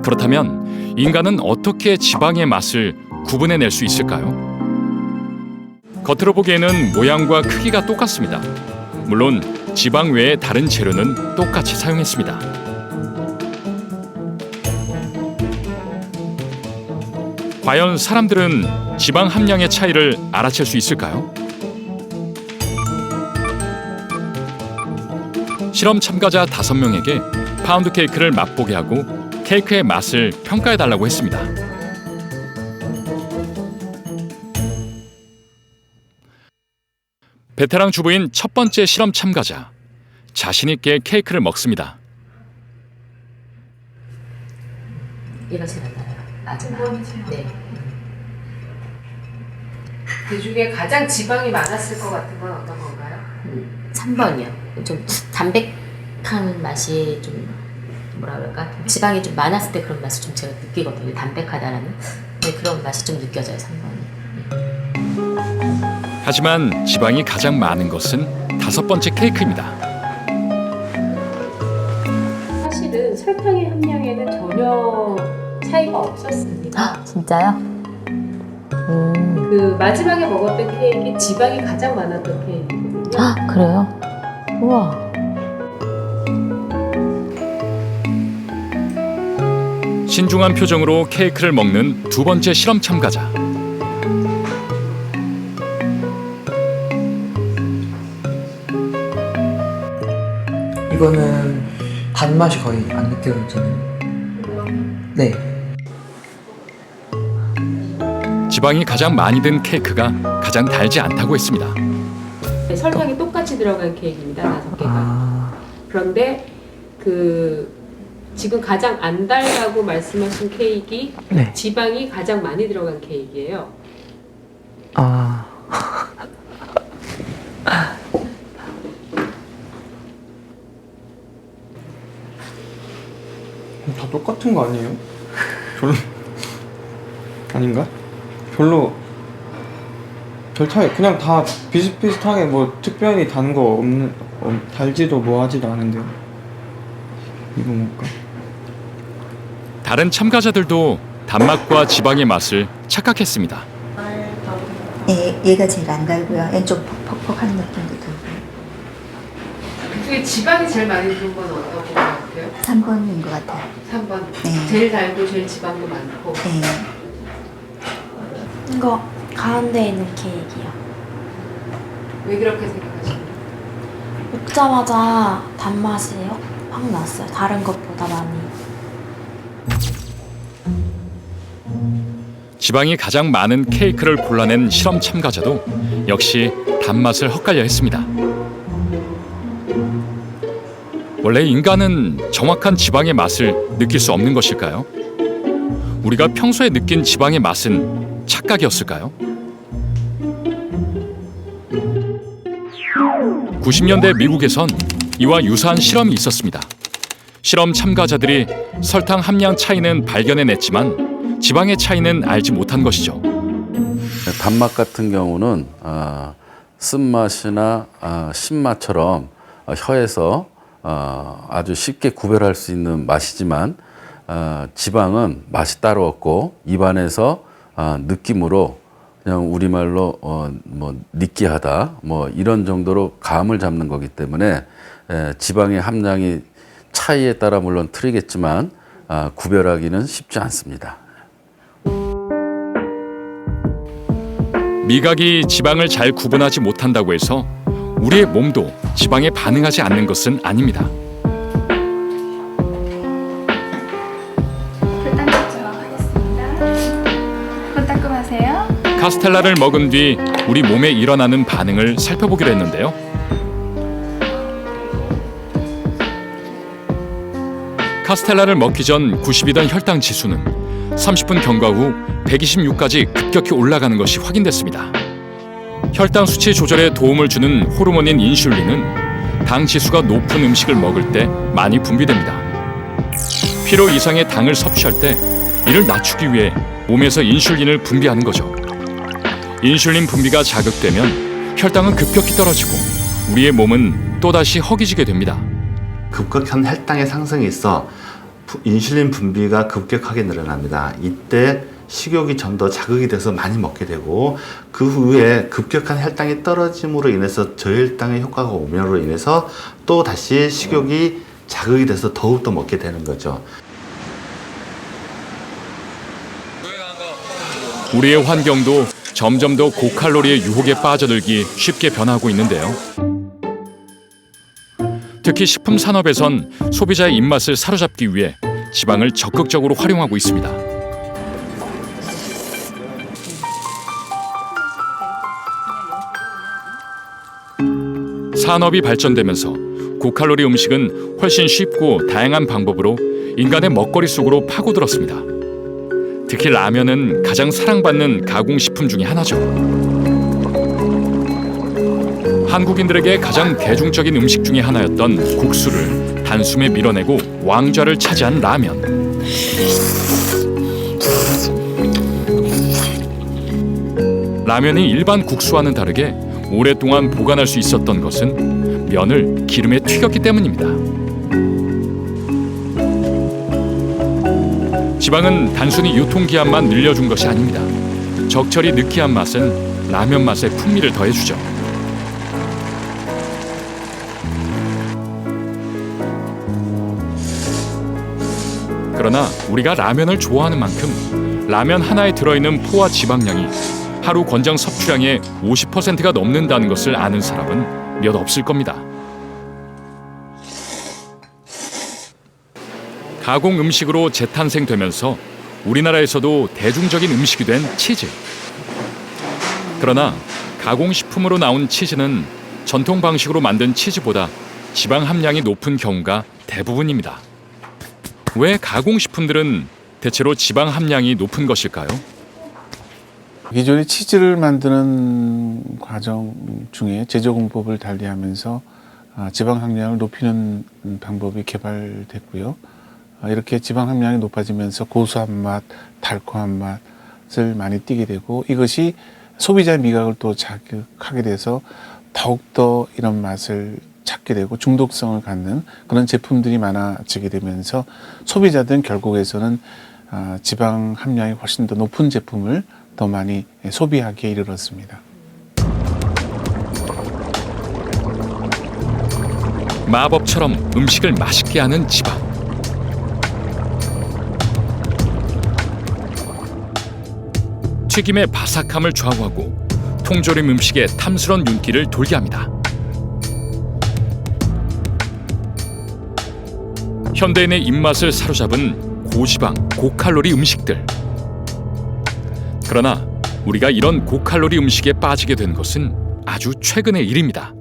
그렇다면 인간은 어떻게 지방의 맛을 구분해낼 수 있을까요? 겉으로 보기에는 모양과 크기가 똑같습니다. 물론 지방 외에 다른 재료는 똑같이 사용했습니다. 과연 사람들은 지방 함량의 차이를 알아챌 수 있을까요? 실험 참가자 5명에게 파운드 케이크를 맛보게 하고 케이크의 맛을 평가해달라고 했습니다. 베테랑 주부인 첫 번째 실험 참가자. 자신 있게 케이크를 먹습니다. 이러지 않나요? 마지막. 네. 그 중에 가장 지방이 많았을 것 같은 건 어떤 건가요? 3번이요. 좀 담백한 맛이 좀 뭐라 그럴까? 지방이 좀 많았을 때 그런 맛을 좀 제가 느끼거든요. 담백하다라는 그런 맛이 좀 느껴져요. 3번이. 하지만 지방이 가장 많은 것은 5번째 케이크입니다. 사실은 설탕의 함량에는 전혀 차이가 없었습니다. 진짜요? 그 마지막에 먹었던 케이크 지방이 가장 많았던 케이크거든요. 그래요? 우와. 신중한 표정으로 케이크를 먹는 2번째 실험 참가자. 이거는 단맛이 거의 안 느껴졌잖아요. 네. 지방이 가장 많이 든 케이크가 가장 달지 않다고 했습니다. 네, 설탕이 똑같이 들어간 케이크입니다. 5개가. 그런데 지금 가장 안 달다고 말씀하신 케이크 네. 지방이 가장 많이 들어간 케이크예요. 다 똑같은 거 아니에요? 별로 아닌가? 별로 별 차이 그냥 다 비슷비슷하게 뭐 특별히 단 거 없는 달지도 뭐 하지도 않은데요. 이거 뭘까? 다른 참가자들도 단맛과 지방의 맛을 착각했습니다. 네, 얘가 제일 안 달고요. 얘는 좀 퍽퍽한 느낌도 들고. 그중에 지방이 제일 많이 든 건 어떤 것 같아요? 3번인 것 같아요. 3번. 네. 제일 달고 제일 지방도 많고. 네. 이거 가운데 있는 케이크요. 왜 그렇게 생각하시나요? 먹자마자 단맛이 확 났어요. 다른 것보다 많이. 지방이 가장 많은 케이크를 골라낸 실험 참가자도 역시 단맛을 헛갈려 했습니다. 원래 인간은 정확한 지방의 맛을 느낄 수 없는 것일까요? 우리가 평소에 느낀 지방의 맛은 착각이었을까요? 90년대 미국에선 이와 유사한 실험이 있었습니다. 실험 참가자들이 설탕 함량 차이는 발견해냈지만 지방의 차이는 알지 못한 것이죠. 단맛 같은 경우는 쓴맛이나 신맛처럼 혀에서 아주 쉽게 구별할 수 있는 맛이지만 지방은 맛이 따로 없고 입안에서 느낌으로 그냥 우리말로 뭐 느끼하다 뭐 이런 정도로 감을 잡는 거기 때문에 지방의 함량이 차이에 따라 물론 틀리겠지만 구별하기는 쉽지 않습니다. 미각이 지방을 잘 구분하지 못한다고 해서 우리의 몸도 지방에 반응하지 않는 것은 아닙니다. 불 닦아주도록 하겠습니다. 불 닦고 마세요. 카스텔라를 먹은 뒤 우리 몸에 일어나는 반응을 살펴보기로 했는데요. 카스텔라를 먹기 전 90이던 혈당 지수는 30분 경과 후 126까지 급격히 올라가는 것이 확인됐습니다. 혈당 수치 조절에 도움을 주는 호르몬인 인슐린은 당 지수가 높은 음식을 먹을 때 많이 분비됩니다. 필요 이상의 당을 섭취할 때 이를 낮추기 위해 몸에서 인슐린을 분비하는 거죠. 인슐린 분비가 자극되면 혈당은 급격히 떨어지고 우리의 몸은 또다시 허기지게 됩니다. 급격한 혈당의 상승이 있어 인슐린 분비가 급격하게 늘어납니다. 이때 식욕이 좀 더 자극이 돼서 많이 먹게 되고 그 후에 급격한 혈당이 떨어짐으로 인해서 저혈당의 효과가 오므로 인해서 또 다시 식욕이 자극이 돼서 더욱더 먹게 되는 거죠. 우리의 환경도 점점 더 고칼로리의 유혹에 빠져들기 쉽게 변하고 있는데요. 특히 식품 산업에선 소비자의 입맛을 사로잡기 위해 지방을 적극적으로 활용하고 있습니다. 산업이 발전되면서 고칼로리 음식은 훨씬 쉽고 다양한 방법으로 인간의 먹거리 속으로 파고들었습니다. 특히 라면은 가장 사랑받는 가공식품 중에 하나죠. 한국인들에게 가장 대중적인 음식 중에 하나였던 국수를 단숨에 밀어내고 왕좌를 차지한 라면. 라면이 일반 국수와는 다르게 오랫동안 보관할 수 있었던 것은 면을 기름에 튀겼기 때문입니다. 지방은 단순히 유통기한만 늘려준 것이 아닙니다. 적절히 느끼한 맛은 라면 맛에 풍미를 더해주죠. 그러나 우리가 라면을 좋아하는 만큼 라면 하나에 들어있는 포화 지방량이 하루 권장 섭취량의 50%가 넘는다는 것을 아는 사람은 몇 없을 겁니다. 가공 음식으로 재탄생되면서 우리나라에서도 대중적인 음식이 된 치즈. 그러나 가공식품으로 나온 치즈는 전통 방식으로 만든 치즈보다 지방 함량이 높은 경우가 대부분입니다. 왜 가공식품들은 대체로 지방 함량이 높은 것일까요? 기존의 치즈를 만드는 과정 중에 제조 공법을 달리하면서 지방 함량을 높이는 방법이 개발됐고요. 이렇게 지방 함량이 높아지면서 고소한 맛, 달콤한 맛을 많이 띠게 되고 이것이 소비자의 미각을 또 자극하게 돼서 더욱더 이런 맛을 찾게 되고 중독성을 갖는 그런 제품들이 많아지게 되면서 소비자들은 결국에서는 지방 함량이 훨씬 더 높은 제품을 더 많이 소비하기에 이르렀습니다. 마법처럼 음식을 맛있게 하는 지방. 튀김의 바삭함을 좌우하고 통조림 음식의 탐스런 윤기를 돌게 합니다. 현대인의 입맛을 사로잡은 고지방, 고칼로리 음식들. 그러나 우리가 이런 고칼로리 음식에 빠지게 된 것은 아주 최근의 일입니다.